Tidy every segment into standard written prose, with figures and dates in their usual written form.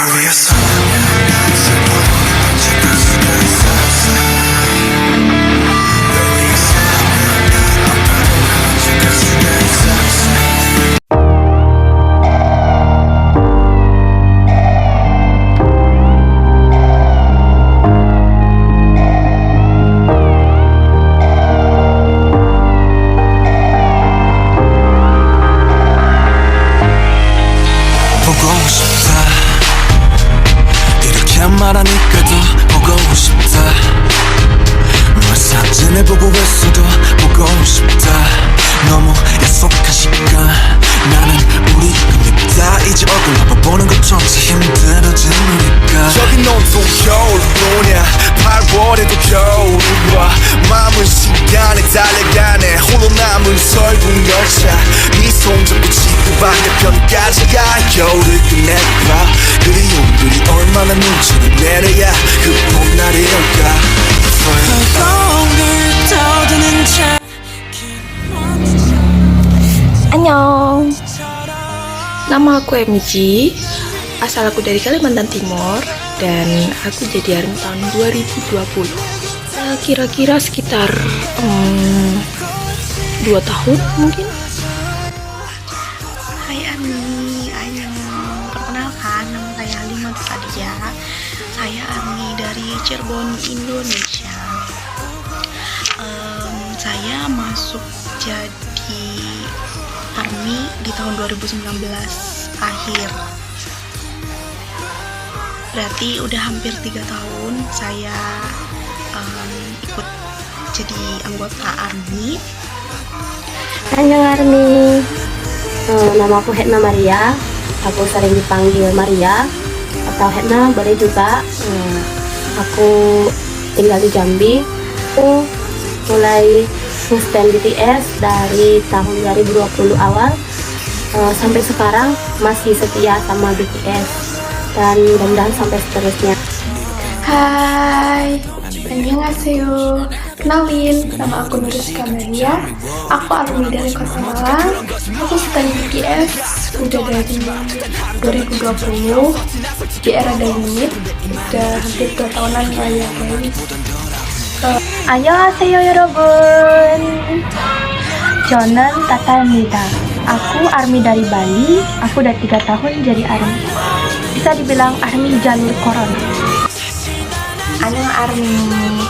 위해서 보고 싶다 이렇게 말하니까 더 보고 싶다 널 사진을 보고 있어도 보고 싶다 너무 약속한 시간 나는 우리가 밉다 이제 얼굴 한번 보는 것조차 힘들어진 우리가 저기 온통 겨울뿐이야 8월에도 겨울이 와 마음은 시간에 달려가네 홀로 남은 설국 열차 네 손잡고 지구 반대편까지 가 겨울을 끝내봐 그리움들이 얼마나 눈치를 내려야 그 봄날이 올까 Annyeong, nama aku MG, asal aku dari Kalimantan Timur, dan aku jadi ARMY tahun 2020. Kira-kira sekitar 2 tahun mungkin. Hai ARMY, perkenalkan nama saya Halimah Sadia. Saya ARMY dari Cirebon, Indonesia. Saya masuk jadi ARMY di tahun 2019 akhir. Berarti udah hampir 3 tahun saya ikut jadi anggota ARMY. Annyeong ARMY, nama aku Hetna Maria. Aku sering dipanggil Maria atau Hetna boleh juga. Aku tinggal di Jambi. Aku mulai nge-stan BTS dari tahun 2020 awal sampai sekarang masih setia sama BTS dan mudah-mudahan sampai seterusnya. Hai, annyeonghaseyo. Kenalin, nama aku Nuriska Maria. Aku ARMY dari Kota Malang. Aku stan BTS udah dari 2020 di era Dynamite. Udah hampir 2 tahunan lah ya guys. 안녕하세요 여러분, 저는 타타입니다. Aku ARMY dari Bali. Aku udah 3 tahun jadi ARMY. Bisa dibilang ARMY jalur corona. Annyeong ARMY,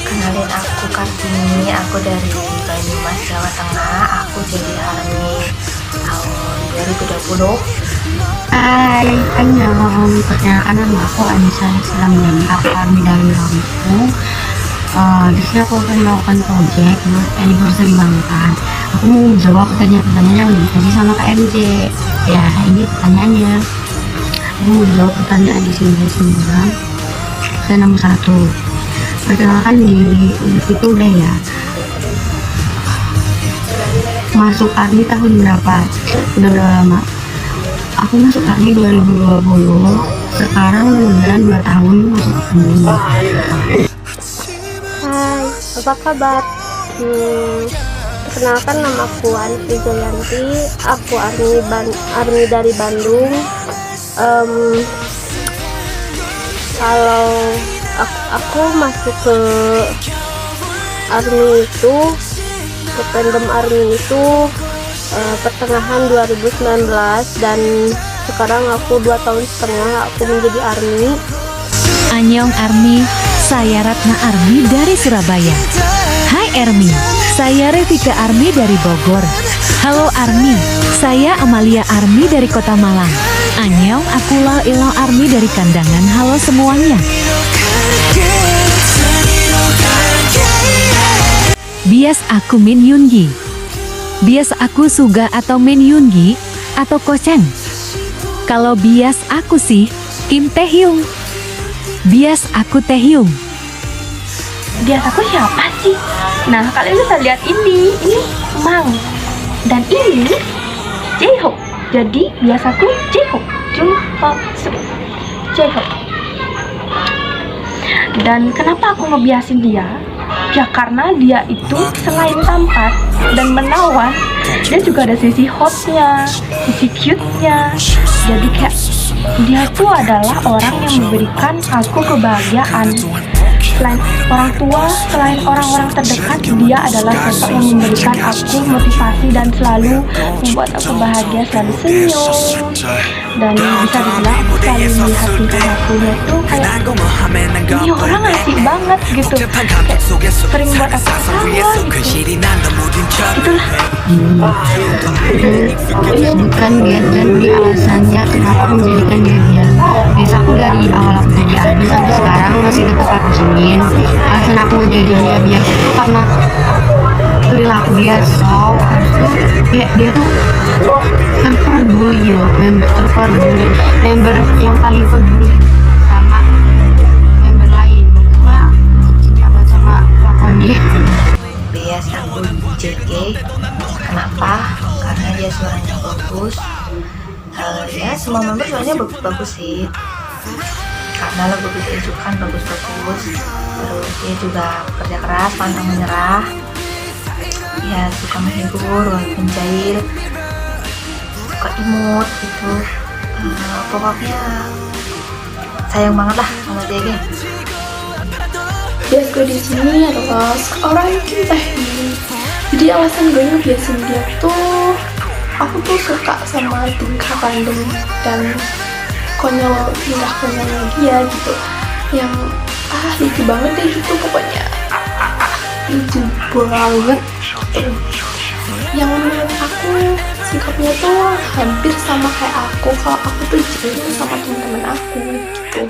kenalin aku Kartini, aku dari Banyumas, Jawa Tengah. Aku jadi ARMY tahun 2020. Hai, annyeong. Perkenalkan nama aku Anissa Islam, aku ARMY dari Lampung. Di sini aku akan melakukan project buat anniversary Bangkan. Aku mau menjawab pertanyaan-pertanyaan yang udah tadi sama Kak MJ. Ya, ini pertanyaannya. Aku mau jawab pertanyaan di sini semua. Saya nomor 1. Perkenalkan diri itu udah ya. Masuk ARMY tahun berapa? Udah berapa lama? Aku masuk ARMY 2020. Sekarang udah 2 tahun masuk ARMY. Hai, apa kabar? Perkenalkan nama aku Anfi Joyanti. Aku ARMY dari Bandung. Kalau aku masuk ke ARMY itu, ke fandom ARMY itu pertengahan 2019 dan sekarang aku 2 tahun setengah aku menjadi ARMY. Annyeong ARMY, saya Ratna ARMY dari Surabaya. Hai ARMY, saya Revika ARMY dari Bogor. Halo ARMY, saya Amalia ARMY dari Kota Malang. Annyeong, aku Ilo ARMY dari Kandangan. Halo semuanya. Bias aku Min Yoongi. Bias aku Suga atau Min Yoongi atau Koceng. Kalau bias aku sih Kim Taehyung. Bias aku Taehyung. Bias aku siapa sih? Nah, kalian bisa lihat ini Mang dan ini J-Hope. Jadi bias aku J-Hope, J-Hope. Dan kenapa aku ngebiasin dia? Ya karena dia itu selain tampan dan menawan, dia juga ada sisi hotnya, sisi cute-nya. Jadi kayak dia tuh adalah orang yang memberikan aku kebahagiaan. Selain orang tua, selain orang-orang terdekat, dia adalah sosok yang memberikan aku motivasi dan selalu membuat aku bahagia, selalu senyum. Dan bisa dibilang aku selalu melihat tingkah lakunya tuh kayak ini orang asik banget gitu, kayak sering buat aku ketawa gitu. Itulah. Bukan dia dan di alasannya kenapa menjadikan dia dia. Biasa aku dari awal aku jadi artis sampai sekarang masih tetap aku Jimin. Alasan aku jadi dia biasa itu karena perilaku dia so dia tuh terperduli loh, member yang paling peduli sama member lain, cuma cinta sama lakonnya. Bias aku JK. Kenapa? Karena dia suaranya bagus. Ya semua member suaranya bagus sih. Karena lagu BTS juga kan bagus-bagus. Terus dia juga kerja keras, pantang menyerah. Ya suka menghibur walaupun jahil, suka imut gitu. Pokoknya sayang banget lah sama JK. Biasku di sini adalah orang yang cinta ini. Jadi alasan gue ngebiasin dia tuh, aku tuh suka sama tingkah random dan konyol, tingkah konyolnya dia gitu. Yang lucu banget deh gitu pokoknya. Lucu banget. Yang menurut aku sikapnya tuh hampir sama kayak aku kalau aku tuh jadi sama teman-teman aku gitu.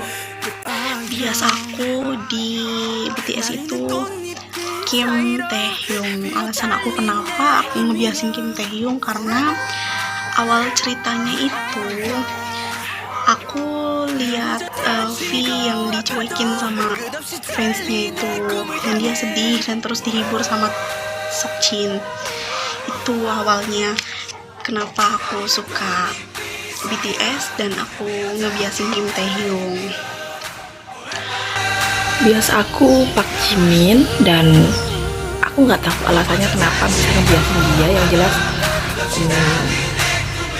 Bias aku di BTS itu Kim Taehyung. Alasan aku kenapa aku ngebiasin Kim Taehyung karena awal ceritanya itu aku lihat V yang dicuekin sama fansnya itu, dan dia sedih dan terus dihibur sama Seokjin. Itu awalnya kenapa aku suka BTS dan aku ngebiasin Kim Taehyung. Bias aku Park Jimin dan aku nggak tahu alasannya kenapa bisa ngebiasin dia. Yang jelas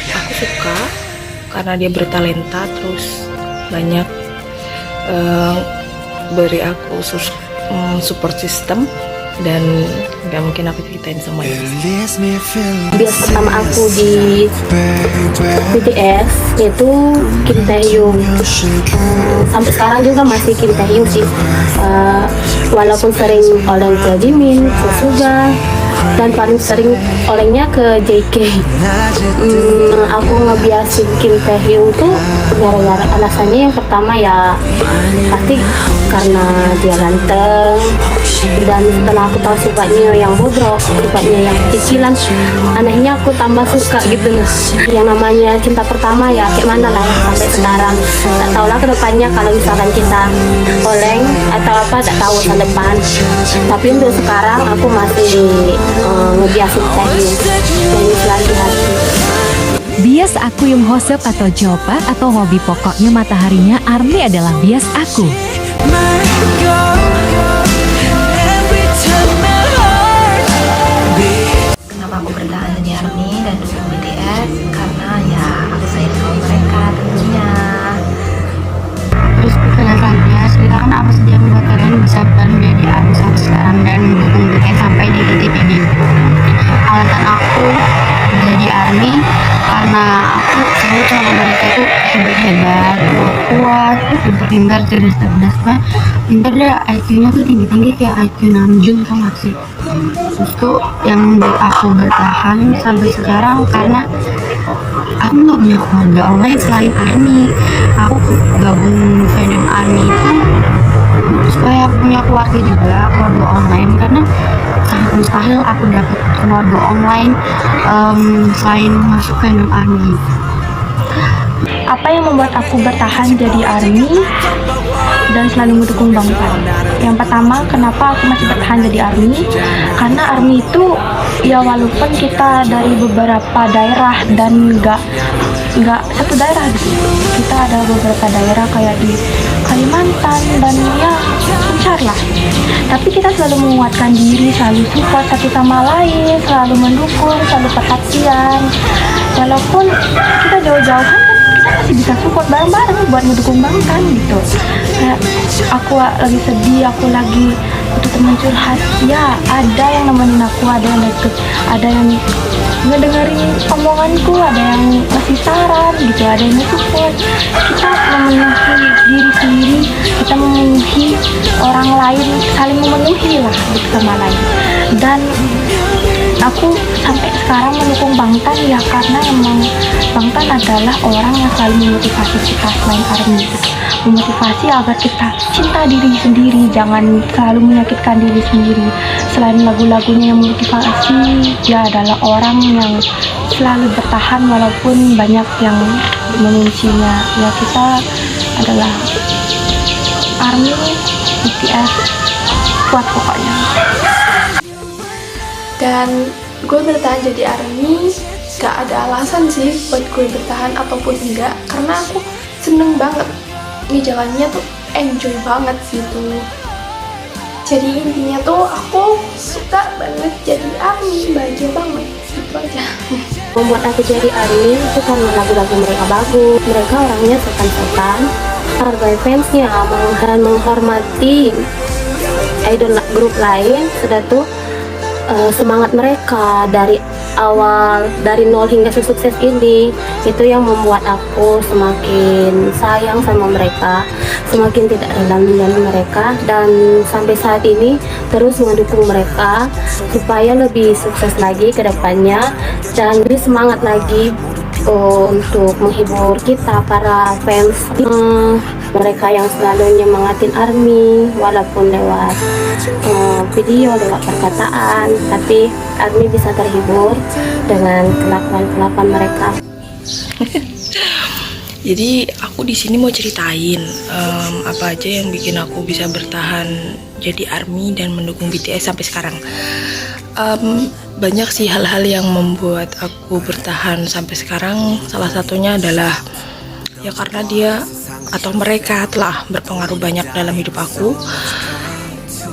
aku suka karena dia bertalenta, terus banyak beri aku support system, dan nggak mungkin aku ceritain semuanya. Bias pertama aku di BTS yaitu Kim Taehyung. Sampai sekarang juga masih Kim Taehyung sih. Walaupun sering oleng ke Jimin, ke Suga, dan paling sering olengnya ke JK. Aku ngebiasin Kim Taehyung tuh gara-gara alasannya yang pertama ya pasti karena dia ganteng, dan setelah aku tahu sifatnya yang bobrok, sifatnya yang cicilan, anehnya aku tambah suka gitu. Yang namanya cinta pertama ya kayak mana lah sampai sekarang. Tak tahu lah kedepannya kalau misalkan kita oleng atau apa, tak tahu tahun depan. Tapi untuk sekarang aku masih ngebiasin Taehyung dan selalu di hati. Bias aku Yung Hosep atau Jopak atau hobi pokoknya mataharinya ARMY adalah bias aku. Kenapa aku bertahan jadi ARMY dan dukung BTS? Karena ya aku sayang sama mereka tentunya. Terus penjelasannya sekarang apa saja yang membuat kalian bisa bertahan menjadi ARMY sampai sekarang dan mendukung BTS sampai di titik ini? Alasan aku jadi ARMY karena aku selalu sama mereka itu hebat, kuat, pintar, cerdas, pintar deh, IQ-nya tuh tinggi kayak IQ Namjoon sama sih. Terus tuh yang membuat aku bertahan sampai sekarang karena aku nggak punya keluarga online selain ARMY. Aku gabung fandom ARMY itu supaya aku punya keluarga juga, keluarga online, karena sangat mustahil aku dapat keluarga online selain masuk fandom ARMY. Apa yang membuat aku bertahan jadi ARMY dan selalu mendukung Bangtan? Yang pertama, kenapa aku masih bertahan jadi ARMY? Karena ARMY itu ya walaupun kita dari beberapa daerah dan nggak satu daerah gitu, kita ada beberapa daerah kayak di Kalimantan dan ya besar lah, tapi kita selalu menguatkan diri, selalu support satu sama lain, selalu mendukung, selalu perhatian. Walaupun kita jauh-jauhan kan kita masih bisa support bareng-bareng buat ngedukung Bangtan gitu. Kayak aku lagi sedih, aku lagi butuh teman curhat, ya ada yang nemenin aku, ada yang deket, ada yang ngedengerin omonganku, ada yang ngasih saran gitu, ada yang support. Kita memenuhi diri sendiri, kita memenuhi orang lain, saling memenuhi lah gitu sama lain. Dan aku sampai sekarang mendukung Bangtan ya karena emang Bangtan adalah orang yang selalu memotivasi kita selain ARMY gitu. Memotivasi agar kita cinta diri sendiri, jangan selalu menyakitkan diri sendiri. Selain lagu-lagunya yang memotivasi, dia adalah orang yang selalu bertahan walaupun banyak yang membencinya. Ya kita adalah ARMY, BTS, kuat pokoknya. Dan gue bertahan jadi ARMY gak ada alasan sih buat gue bertahan ataupun enggak, karena aku seneng banget ngejalannya tuh, enjoy banget gitu. Jadi intinya tuh aku suka banget jadi ARMY, bahagia banget gitu aja. Membuat aku jadi ARMY itu karena lagu-lagu mereka bagus, mereka orangnya sopan-sopan, hargai fansnya, dan menghormati idol grup lain. Sudah tuh semangat mereka dari awal, dari nol hingga sukses ini, itu yang membuat aku semakin sayang sama mereka, semakin tidak rela meninggalkan mereka, dan sampai saat ini terus mendukung mereka supaya lebih sukses lagi ke depannya dan lebih semangat lagi untuk menghibur kita para fans, mereka yang selalu nyemangatin ARMY walaupun lewat video, lewat perkataan, tapi ARMY bisa terhibur dengan kelakuan mereka. Jadi aku di sini mau ceritain apa aja yang bikin aku bisa bertahan jadi ARMY dan mendukung BTS sampai sekarang. Banyak sih hal-hal yang membuat aku bertahan sampai sekarang. Salah satunya adalah ya karena dia atau mereka telah berpengaruh banyak dalam hidup aku.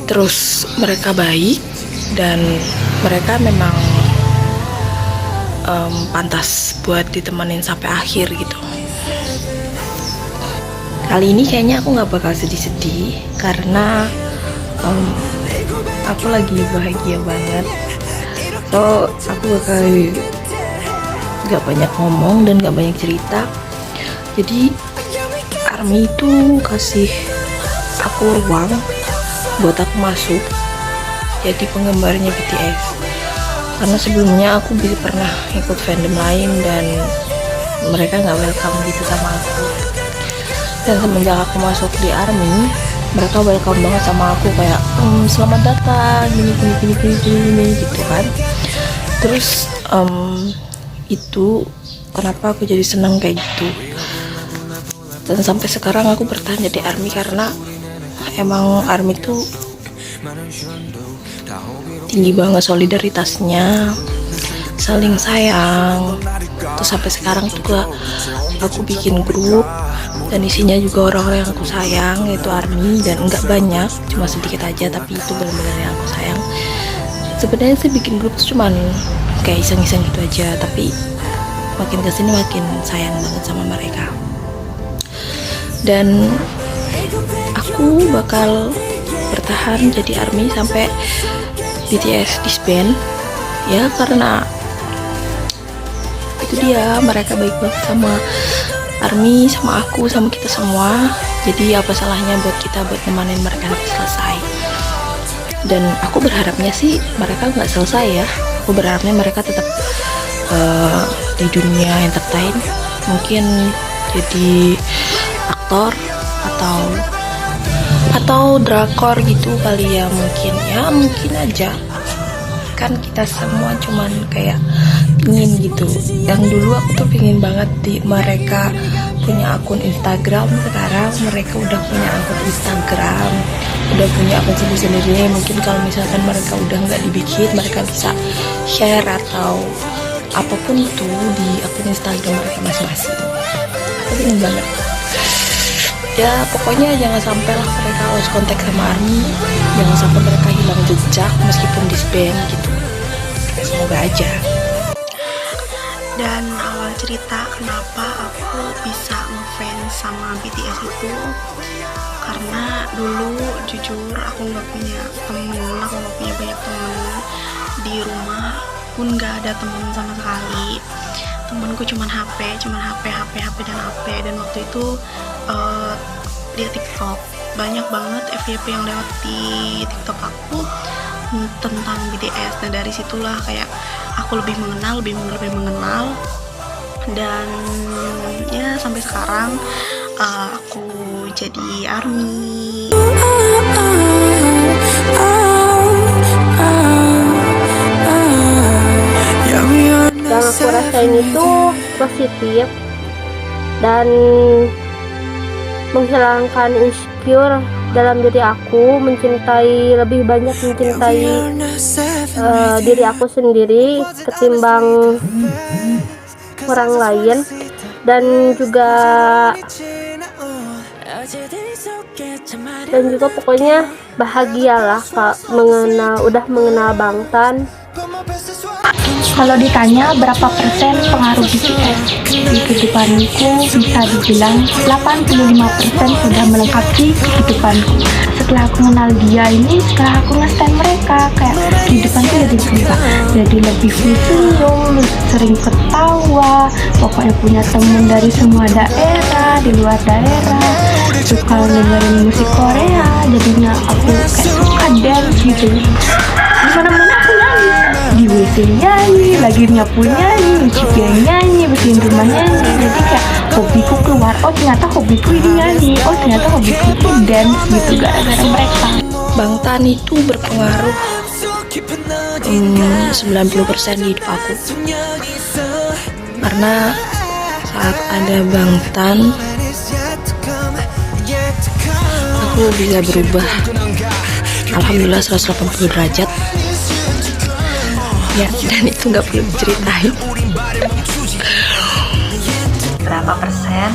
Terus mereka baik dan mereka memang pantas buat ditemenin sampai akhir gitu. Kali ini kayaknya aku nggak bakal sedih-sedih karena aku lagi bahagia banget. So aku bakal gak banyak ngomong dan gak banyak cerita. Jadi ARMY itu kasih aku ruang buat aku masuk jadi penggemarnya BTS. Karena sebelumnya aku pernah ikut fandom lain dan mereka gak welcome gitu sama aku. Dan semenjak aku masuk di ARMY, mereka welcome banget sama aku, kayak selamat datang gini gitu kan. Terus itu kenapa aku jadi senang kayak gitu. Dan sampai sekarang aku bertahan jadi ARMY karena emang ARMY tuh tinggi banget solidaritasnya, saling sayang. Terus sampai sekarang juga aku bikin grup dan isinya juga orang-orang yang aku sayang, yaitu ARMY, dan enggak banyak, cuma sedikit aja, tapi itu benar-benar yang aku sayang. Sebenarnya sih bikin grup tuh cuman kayak iseng-iseng gitu aja, tapi makin kesini makin sayang banget sama mereka. Dan aku bakal bertahan jadi ARMY sampai BTS disband ya, karena itu dia, mereka baik banget sama ARMY, sama aku, sama kita semua. Jadi apa salahnya buat kita buat nemenin mereka sampai selesai. Dan aku berharapnya sih mereka nggak selesai ya. Aku berharapnya mereka tetap di dunia entertain, mungkin jadi aktor atau drakor gitu kali ya, mungkin aja. Kan kita semua cuman kayak pingin gitu. Yang dulu aku tuh pingin banget mereka punya akun Instagram. Sekarang mereka udah punya akun Instagram, udah punya akun sendiri-sendiri. Mungkin kalau misalkan mereka udah nggak dibikin, mereka bisa share atau apapun itu di akun Instagram mereka masing-masing. Aku pingin banget. Ya pokoknya jangan sampai lah mereka lost kontak sama ARMY, jangan sampai mereka hilang jejak meskipun disband gitu. Semoga aja. Dan awal cerita kenapa aku bisa ngefans sama BTS itu karena dulu jujur aku nggak punya temen, aku nggak punya banyak temen, di rumah pun nggak ada temen sama sekali. Temenku cuman HP dan HP. Dan waktu itu dia TikTok, banyak banget FYP yang lewat di TikTok aku tentang BTS. Nah dari situlah kayak aku lebih mengenal dan ya sampai sekarang aku jadi ARMY. Yang aku rasain itu positif dan menghilangkan insecure dalam diri aku, lebih banyak mencintai diri aku sendiri ketimbang orang lain. Dan juga pokoknya bahagialah udah mengenal Bangtan. Kalau ditanya berapa persen pengaruh BTS di kehidupanku, bisa dibilang 85% sudah melengkapi kehidupanku. Setelah aku kenal dia ini, setelah aku nge-stan mereka, kayak kehidupanku jadi berubah, jadi lebih senyum, sering ketawa, pokoknya punya temen dari semua daerah, di luar daerah, suka dengerin musik Korea, jadinya aku kayak suka dance gitu. Dimana-mana aku nyanyi, di WC nyanyi, lagi nyapu nyanyi, nyuci piring nyanyi, bersihin rumah nyanyi. Jadi kayak hobiku keluar, oh ternyata hobiku ini nyanyi, oh ternyata hobiku itu dance gitu, gara-gara mereka. Bangtan itu berpengaruh 90% di hidup aku, karena saat ada Bangtan aku bisa berubah, alhamdulillah 180 derajat ya. Dan itu nggak perlu diceritain. Berapa persen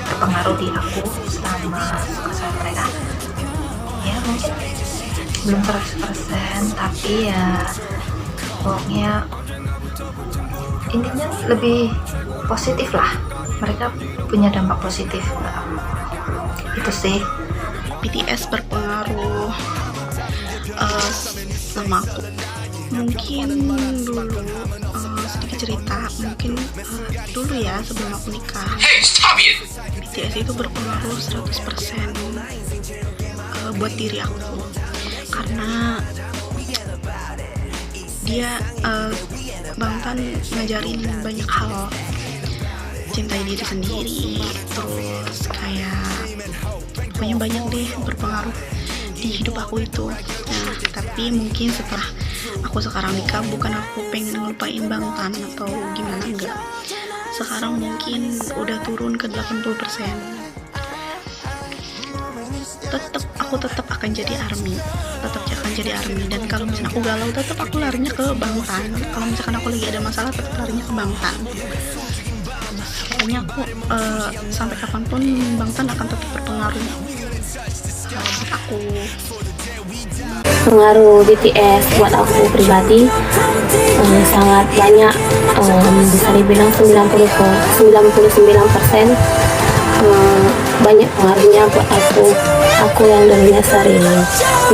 berpengaruh di aku selama suka sama mereka? Ya mungkin belum 100%, tapi ya pokoknya intinya lebih positif lah. Mereka punya dampak positif buat aku. Itu sih. BTS berpengaruh sama aku. Mungkin dulu sedikit cerita, mungkin dulu ya sebelum aku nikah, BTS itu berpengaruh 100% buat diri aku, karena dia Bangtan ngajarin banyak hal, cintai diri sendiri, terus kayak pokoknya banyak deh berpengaruh di hidup aku itu. Nah tapi mungkin setelah aku sekarang nikah, bukan aku pengen ngelupain Bangtan atau gimana, enggak. Sekarang mungkin udah turun ke 80%. Aku tetap akan jadi ARMY, dan kalau misalkan aku galau tetap aku larinya ke Bangtan. Kalau misalkan aku lagi ada masalah tetap larinya ke Bangtan. Pokoknya aku sampai kapanpun Bangtan akan tetap berpengaruh buat aku. Pengaruh BTS buat aku pribadi sangat banyak, bisa dibilang 99%. Banyak pengaruhnya buat aku yang dulunya sering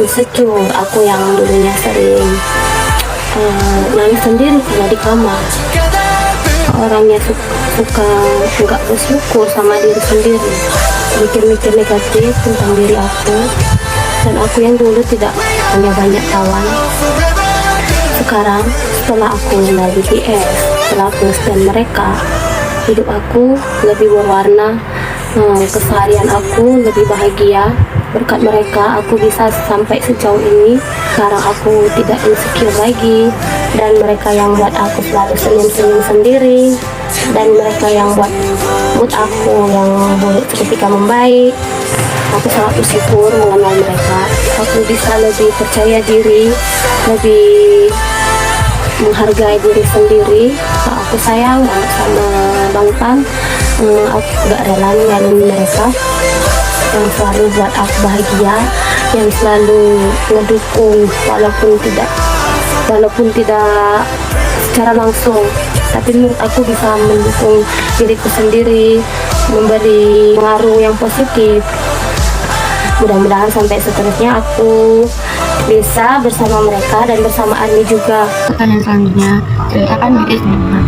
insecure, aku yang dulunya sering nangis sendiri kalau di kamar, orangnya suka nggak bersyukur sama diri sendiri, mikir-mikir negatif tentang diri aku. Dan aku yang dulu tidak punya banyak kawan, sekarang setelah aku kenal BTS, setelah aku stan mereka, hidup aku lebih berwarna, keseharian aku lebih bahagia. Berkat mereka aku bisa sampai sejauh ini. Sekarang aku tidak insecure lagi, dan mereka yang buat aku selalu senyum-senyum sendiri, dan mereka yang buat mood aku yang buruk seketika membaik. Aku sangat bersyukur mengenal mereka. Aku bisa lebih percaya diri, lebih menghargai diri sendiri. Aku sayang banget sama Bangtan. Aku gak rela ninggalin mereka yang selalu buat aku bahagia, yang selalu ngedukung walaupun tidak secara langsung. tapi menurut aku bisa mendukung diriku sendiri, memberi pengaruh yang positif. Mudah-mudahan sampai seterusnya aku bisa bersama mereka dan bersama Army juga. Pertanyaan selanjutnya, cerita kan BTS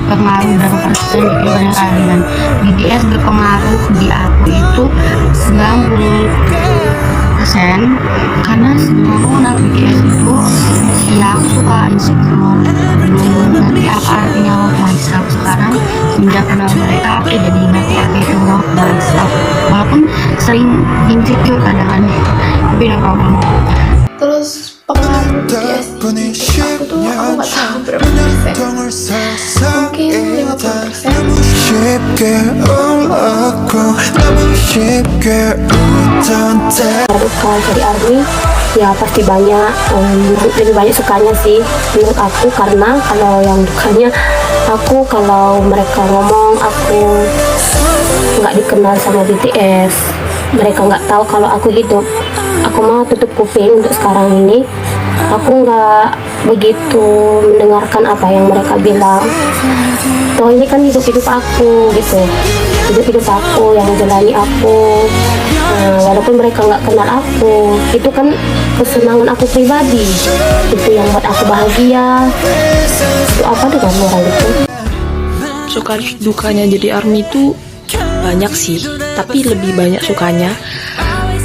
berpengaruh berapa persen di kehidupan kalian? BTS berpengaruh di aku itu 90%, karena semua aku kenal BTS itu ya aku suka insecure, belum nanti apa artinya love myself. Sekarang semenjak kenal mereka aku jadi ngerti apa itu love myself, walaupun sering insecure kadang-kadang, tapi gak apa-apa. Terus pengaruh BTS di aku tuh aku nggak tahu berapa persen, mungkin 50%. Kalau dari Army ya pasti banyak, lebih banyak sukanya sih menurut aku, karena kalau yang dukanya aku kalau mereka ngomong aku nggak dikenal sama BTS, mereka nggak tahu kalau aku hidup. Aku mau tutup kuping untuk sekarang ini, aku nggak begitu mendengarkan apa yang mereka bilang. Toh ini kan hidup aku gitu, hidup aku yang menjalani aku. Walaupun mereka nggak kenal aku, itu kan kesenangan aku pribadi, itu yang buat aku bahagia. Itu apa dengan orang itu? Suka dukanya jadi Army itu banyak sih, tapi lebih banyak sukanya.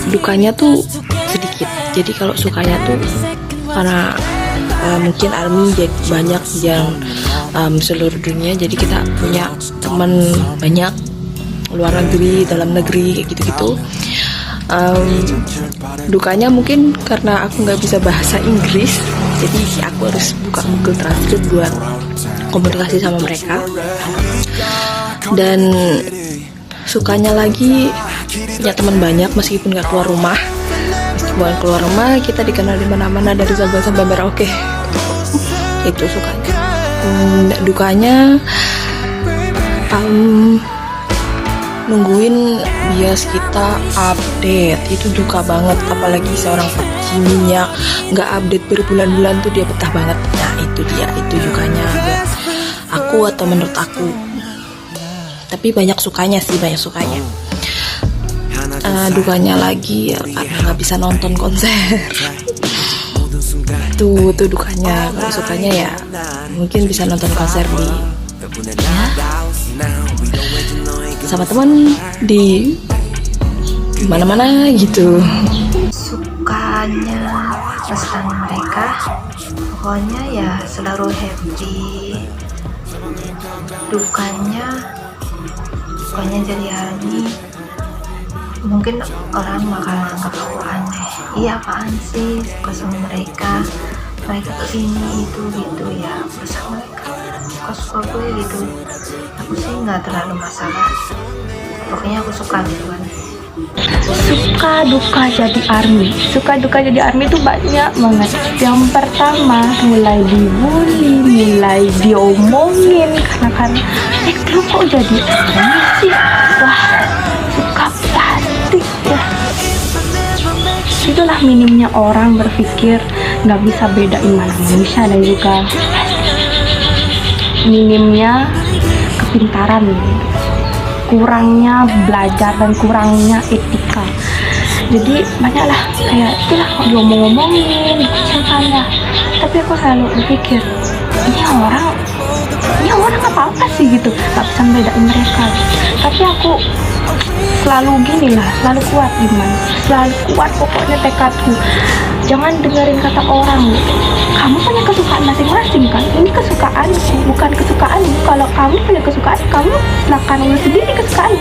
Dukanya tuh sedikit. Jadi kalau sukanya tuh karena mungkin Army jadi banyak yang seluruh dunia, jadi kita punya teman banyak luar negeri, dalam negeri, kayak gitu-gitu. Dukanya mungkin karena aku nggak bisa bahasa Inggris, jadi aku harus buka Google Translate buat komunikasi sama mereka. Dan sukanya lagi punya teman banyak meskipun nggak keluar rumah. Meskipun keluar rumah kita dikenal di mana-mana dari Sabang sampai Merauke. Itu sukanya. Dukanya nungguin bias kita update, itu duka banget. Apalagi seorang PUBG minyak nggak update berbulan-bulan tuh dia betah banget. Nah itu dia, itu dukanya buat aku atau menurut aku. Tapi banyak sukanya sih, banyak sukanya. Dukanya lagi ya, karena nggak bisa nonton konser. Tuh dukanya. Kalau sukanya ya mungkin bisa nonton konser di sama teman di mana-mana gitu. Sukanya pesan mereka, pokoknya ya selalu happy. Dukanya jadi Army, mungkin orang bakal anggap aku aneh. Iya apaan sih suka sama mereka tuh ini itu gitu ya, pesan mereka suka gue gitu. Aku sih nggak terlalu masalah, pokoknya aku suka gitu kan. Suka duka jadi Army itu banyak banget. Yang pertama mulai dibully, mulai diomongin karena lu kok jadi Army sih, wah suka plastik ya. Itulah minimnya orang berpikir nggak bisa bedain mana manusia dan juga minimnya kepintaran, kurangnya belajar dan kurangnya etika. Jadi banyaklah kayak itulah kok diomong-omongin, dikucilkan lah. Tapi aku selalu berpikir ini orang apa sih gitu, gak bisa bedain mereka. Tapi aku selalu selalu kuat gimana, selalu kuat pokoknya tekadku. Jangan dengerin kata orang gitu. Kamu punya kesukaan masing-masing kan, ini kesukaanku bukan kesukaanmu. Kalau kamu punya kesukaan, kamu silakan urus sendiri kesukaan.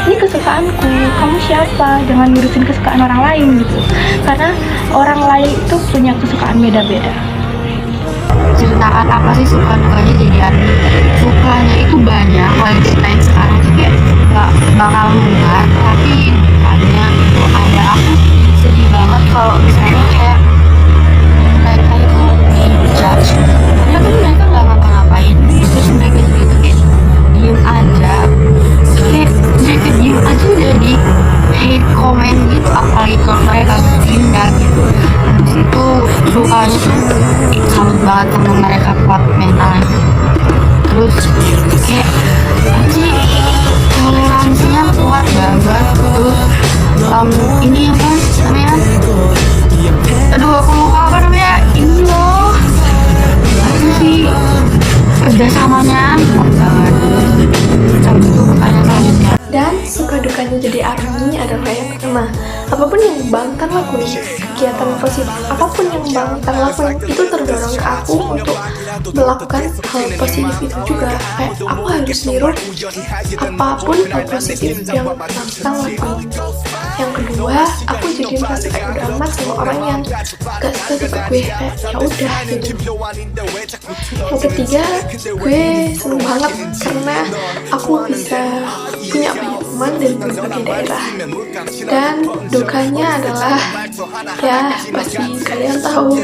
Ini kesukaanku, kamu siapa, jangan ngurusin kesukaan orang lain gitu. Karena orang lain itu punya kesukaan beda-beda. Ceritakan apa sih suka dukanya jadi Army? Sukanya itu banyak, kalau ceritain sekarang tuh kayak gak bakal muat, tapi dukanya itu ada. Aku sedih banget kalau misalnya kayak mereka itu dijudge, karena kan mereka gak ngapa-ngapain, terus mereka juga itu kayak diem aja, kayak mereka diem aja udah di hate comment gitu, apalagi kalau mereka bertindak gitu. Habis itu dukanya tuh salut banget sama mereka kuat mentalnya. terus kayak sih toleransinya kuat banget. Terus ini apa namanya, aduh aku lupa apa namanya, ini loh apa sih, kerjasamanya kuat banget. Terus itu pertanyaan selanjutnya. Dan suka dukanya jadi ARMY adalah yang pertama, apapun yang Bang Tan lakuin, kegiatan positif apapun yang Bang Tan lakuin itu terdorong ke aku untuk melakukan hal positif itu juga. Kayak aku harus niru apapun hal positif yang Bang Tan lakuin. Yang kedua, aku jadi merasa kayak udah amat sama orang yang gak suka sama gue, kayak ya udah gitu. Yang ketiga, gue seneng banget karena aku bisa punya banyak teman dari berbagai daerah. Dan dukanya adalah ya pasti kalian tahu,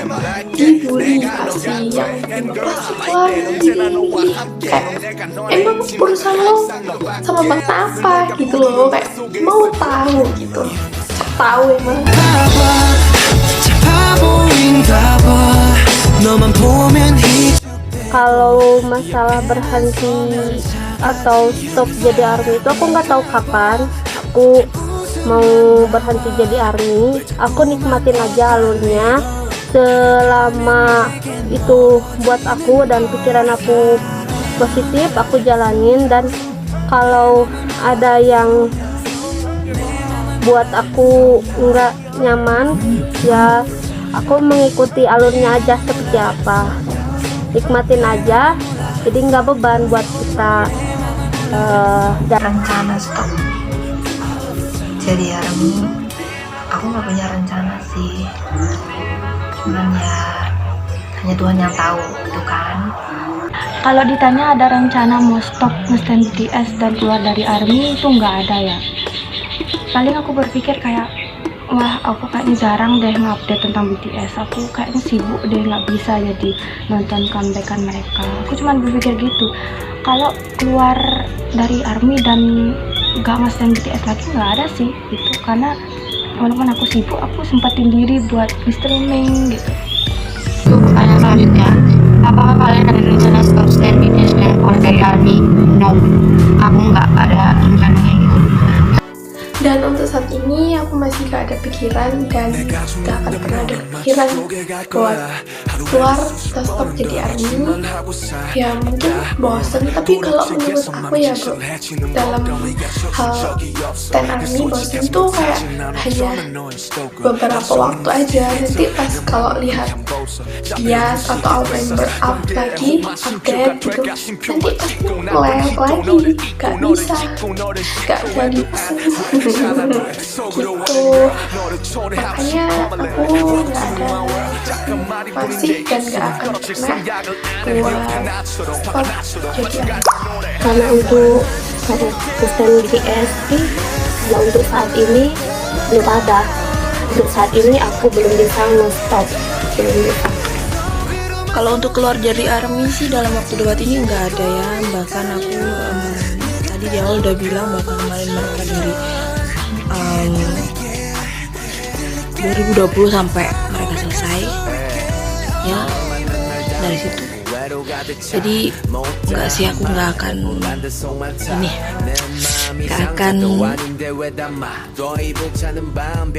dibully pasti, yang plastik lah diri, kayak emang urusan lo sama Bang Tan apa gitu loh, kayak mau tahu gitu, tahu emang. Kalau masalah berhenti atau stop jadi ARMY itu aku nggak tahu kapan aku mau berhenti jadi ARMY. Aku nikmatin aja alurnya selama itu buat aku dan pikiran aku positif, aku jalanin. Dan kalau ada yang buat aku nggak nyaman, ya aku mengikuti alurnya aja seperti apa, nikmatin aja, jadi nggak beban buat kita. Rencana stop jadi ARMY, aku nggak punya rencana sih, cuman ya hanya Tuhan yang tahu gitu kan. Kalau ditanya ada rencana mau stop nge-stand BTS dan keluar dari ARMY, itu nggak ada ya. Paling aku berpikir kayak, wah aku kayaknya jarang deh ngupdate tentang BTS, aku kayaknya sibuk deh nggak bisa jadi nonton comebackan mereka. Aku cuma berpikir gitu. Kalau keluar dari ARMY dan nggak nge-stand BTS lagi, nggak ada sih gitu, karena walaupun aku sibuk, aku sempatin diri buat streaming gitu. Pertanyaan selanjutnya, apakah kalian ada rencana stop stand BTS dan keluar dari ARMY? No, aku nggak ada rencana kayak gitu. Dan untuk saat ini aku masih gak ada pikiran dan gak akan pernah ada pikiran buat keluar atau stop jadi ARMY. Ya mungkin bosan, tapi kalau menurut aku ya bro, dalam hal stand ARMY bosan tuh kayak hanya beberapa waktu aja. Nanti pas kalau lihat bias atau member up lagi, update gitu, nanti pasti nge-lag lagi, gak bisa, gak jadi gitu. Makanya aku gak ada masih dan gak akan pernah buat stop jadi ARMY. Karena untuk stand BTS sih, kalau untuk saat ini belum ada. Untuk saat ini aku belum bisa nge-stop, belum bisa. Kalau untuk keluar dari ARMY sih dalam waktu dekat ini nggak ada ya. Bahkan aku tadi di awal udah bilang bakal kemarin mereka dari 2020 sampai mereka selesai ya, dari situ. Jadi nggak sih, aku nggak akan ini, nggak akan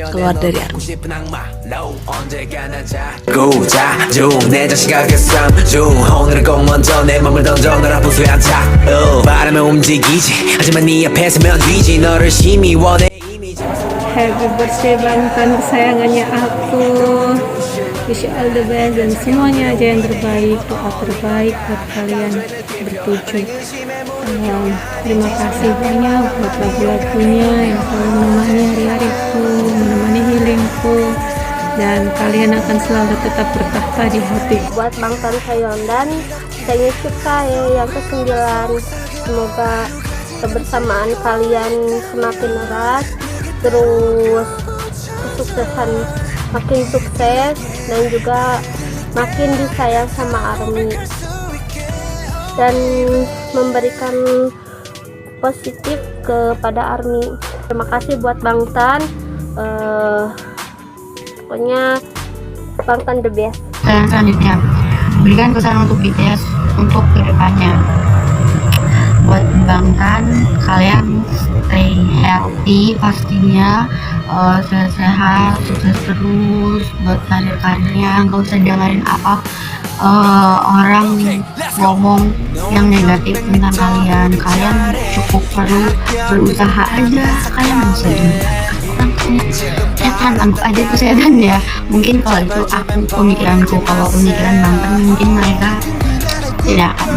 keluar dari ARMY. 내 자신과 싸움 중 오늘은 꼭 먼저 내 맘을 던져 널 아픈 수에 앉아 바라면 움직이지 하지만 네 앞에 서면 뒤지 너를 심히 원해. Happy birthday Bang Tan kesayangannya aku. Wish you all the best dan semuanya aja yang terbaik, doa terbaik buat kalian bertujuh. Terima kasih banyak buat lagu-lagunya yang selalu menemani hari-hariku, menemani healingku, dan kalian akan selalu tetap bertahta di hati. Buat Bang Tan Sayondan, saya suka yang ke-9. Semoga kebersamaan kalian semakin erat, terus kesuksesan makin sukses, dan juga makin disayang sama ARMY dan memberikan positif kepada ARMY. Terima kasih buat Bang Tan, pokoknya Bang Tan the best. Dan selanjutnya, berikan kesan untuk BTS untuk kedepannya. buat Bangtan, kalian stay healthy pastinya, sehat, sukses terus buat karir-karirnya. Gak usah dengerin apa orang ngomong yang negatif tentang kalian. Kalian cukup perlu berusaha aja. Kalian bisa setan, anggap aja itu setan ya. Mungkin kalau itu aku pemikiranku, kalau pemikiran Bangtan mungkin mereka tidak akan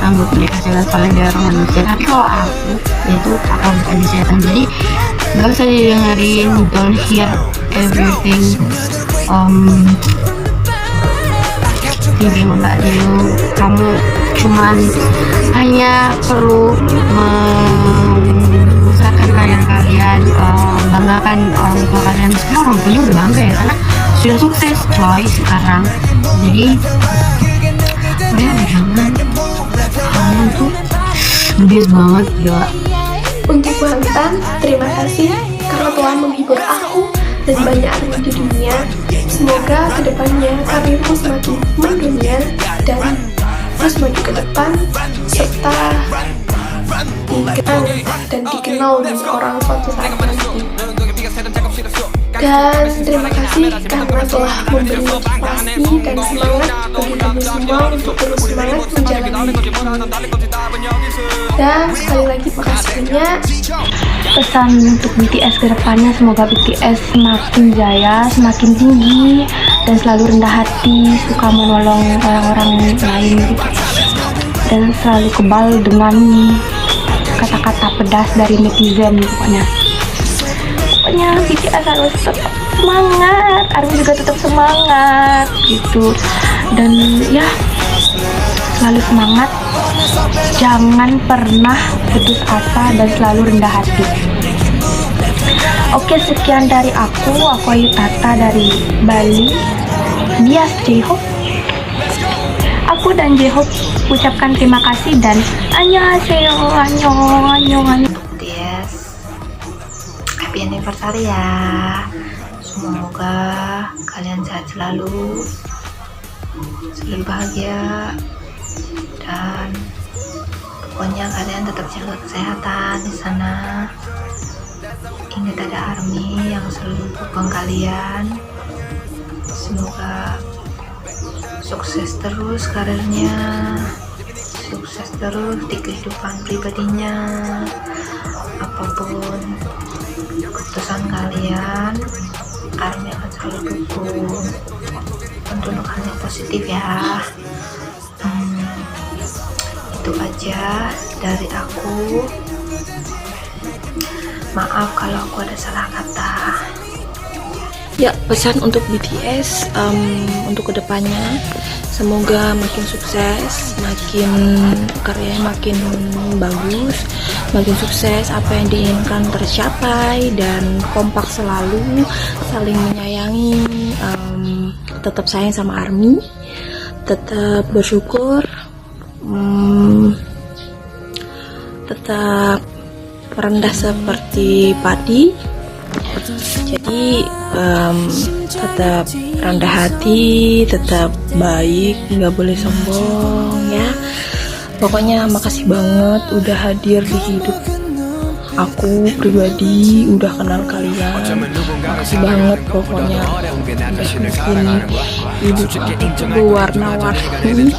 anggap mereka setan soalnya dia orang manusia. Tapi kalau aku itu akan jadi setan. Jadi gak usah didengerin, don't hear everything. Ini enggak dulu, kamu cuman hanya perlu membesarkan kalian, banggakan orang tua kalian. Sekarang orang tuanya udah bangga ya, karena sudah sukses coy sekarang. Jadi udah jangan, kalian tuh gede banget gila. Untuk Bangtan, terima kasih karena telah menghibur aku dan banyak arti di dunia. Semoga kedepannya karirku semakin mendunia dan terus maju ke depan, serta dikenal dengan orang suatu saat nanti. Dan terima kasih karena telah memberi motivasi dan semangat bagi kami semua untuk terus semangat menjalani hidup. Dan sekali lagi makasih banyak. Pesan untuk BTS ke depannya, semoga BTS semakin jaya, semakin tinggi, dan selalu rendah hati, suka menolong orang-orang lain gitu. Dan selalu kebal dengan kata-kata pedas dari netizen pokoknya. BTS harus tetap semangat, Army juga tetap semangat gitu. Dan ya, selalu semangat, jangan pernah putus asa dan selalu rendah hati. Oke, sekian dari aku Ayu Tata dari Bali. Bias J-Hope. Aku dan J-Hope ucapkan terima kasih dan annyeonghaseyo, annyeong. Yes, happy anniversary ya. Semoga kalian sehat selalu bahagia, dan pokoknya kalian tetap jaga kesehatan di sana. Ingat ada Army yang selalu dukung kalian. Semoga sukses terus karirnya, sukses terus di kehidupan pribadinya. Apapun keputusan kalian, Army akan selalu dukung untuk hal yang positif ya. Itu aja dari aku. Maaf kalau aku ada salah kata. Ya, pesan untuk BTS untuk kedepannya, semoga makin sukses, makin karyanya makin bagus, makin sukses, apa yang diinginkan tercapai, dan kompak selalu, saling menyayangi, tetap sayang sama Army, tetap bersyukur, tetap rendah seperti padi. Jadi tetap rendah hati, tetap baik, nggak boleh sombong ya. Pokoknya makasih banget udah hadir di hidup aku pribadi, udah kenal kalian. Makasih banget pokoknya udah bikin hidup aku berwarna-warni.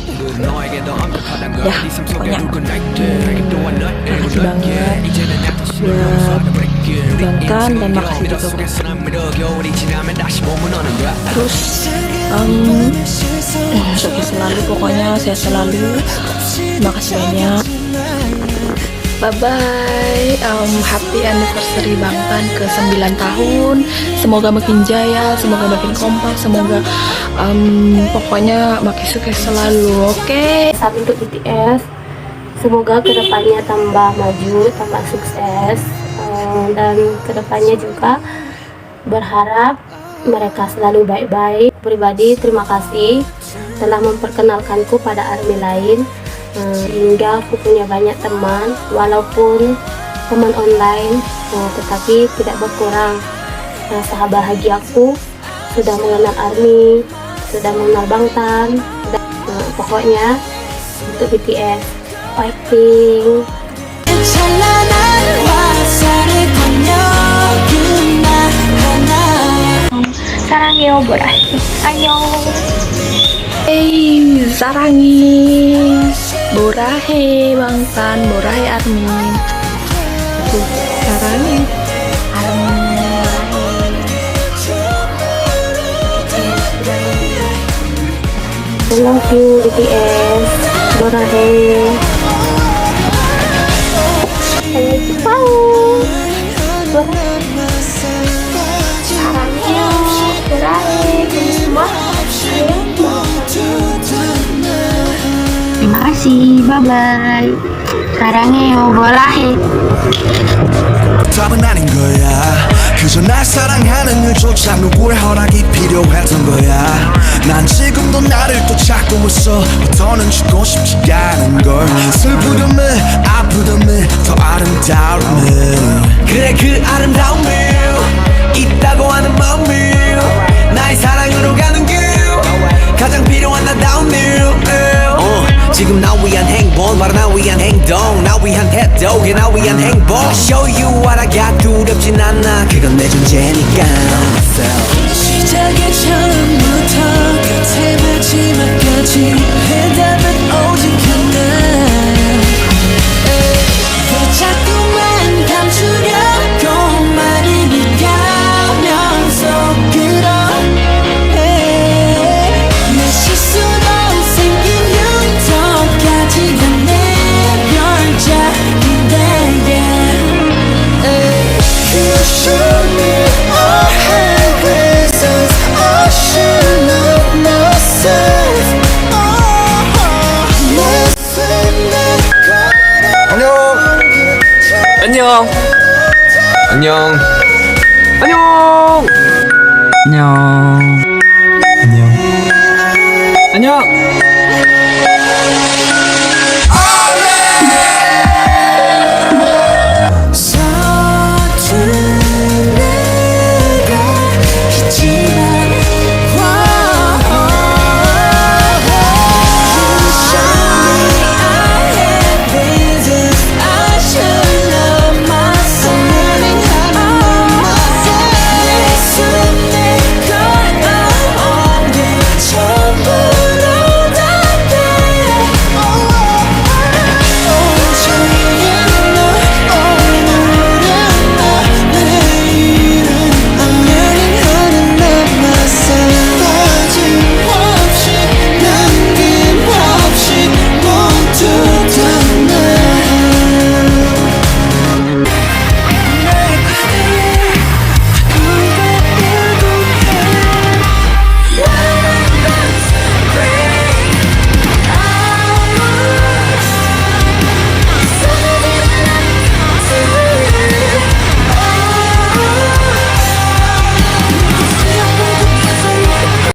Ya pokoknya makasih banget buat Bangtan, dan makasih juga terus sukses selalu, pokoknya sehat selalu. Makasih banyak, bye bye. Happy anniversary Bangtan ke 9 tahun. Semoga makin jaya, semoga makin kompak, semoga pokoknya makin sukses selalu. Oke. Saat untuk BTS, semoga kedepannya tambah maju, tambah sukses, dan kedepannya juga berharap mereka selalu baik-baik. Pribadi terima kasih telah memperkenalkanku pada Army lain, hingga aku punya banyak teman, walaupun teman online, tetapi tidak berkurang rasa bahagiaku sudah mengenal Army, sudah mengenal Bangtan, dan pokoknya untuk BTS, bye. shopping. 사랑해요, 보라해. 안녕. Hey, sarangi, morahe bangtan, morahe Armin. Tuh, sarangi. I love you, BTS. 보라해. Wow. 사랑해요. 보라해. semua. Terima kasih, bye-bye. 사랑해요, 보라해. 답은 아닌 거야. 그저 날 사랑하는 일조차 누구의 허락이 필요했던 거야. 난 지금도 나를 또 찾고 있어. 더는 죽고 싶지가 않은 걸. 슬프듬을 아프듬을 더 아름다움을. 그래 그 아름다움을 있다고 하는 마음을 나의 사랑으로 가는 길 가장 필요한 나다운 일. 지금 나 위한 행복 바로 나 위한 행동 나 위한 해독이 나 위한 행복 I show you what I got 두렵진 않아 그건 내 존재니까 시작의 처음부터 끝의 마지막까지 해답은 오직 하나야 왜 자꾸만 감추려고 많이 가면 속으로 내 실수로 생긴 흉터까지가 내 별작인데 You show me all have reasons I should know myself 안녕. 안녕. 안녕. 안녕.